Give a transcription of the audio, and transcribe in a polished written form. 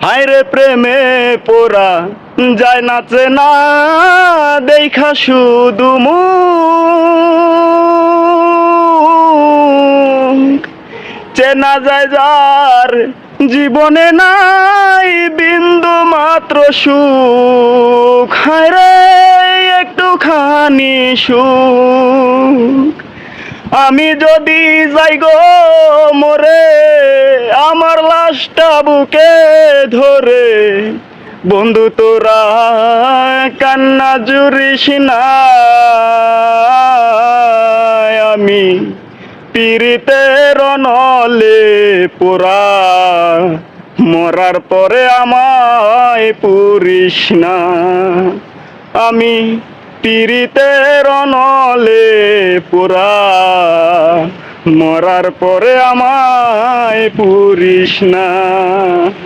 হায়রে প্রেমে পোরা যায় নাচে না দেখা শুধু মুখ চেনা যায় যার জীবনে নাই বিন্দু মাত্র সুখ হায়রে একটুখানি সুখ আমি যদি যাই গো মরে আমার লাশটা বুকে ধরে বন্ধু তোরা কান্না জুড়িস না আমি পীড়িতের নলে পোড়া মরার পরে আমায় পুরিস না আমি পীড়িতের নলে পোড়া মরার পরে আমায় পুরিস না।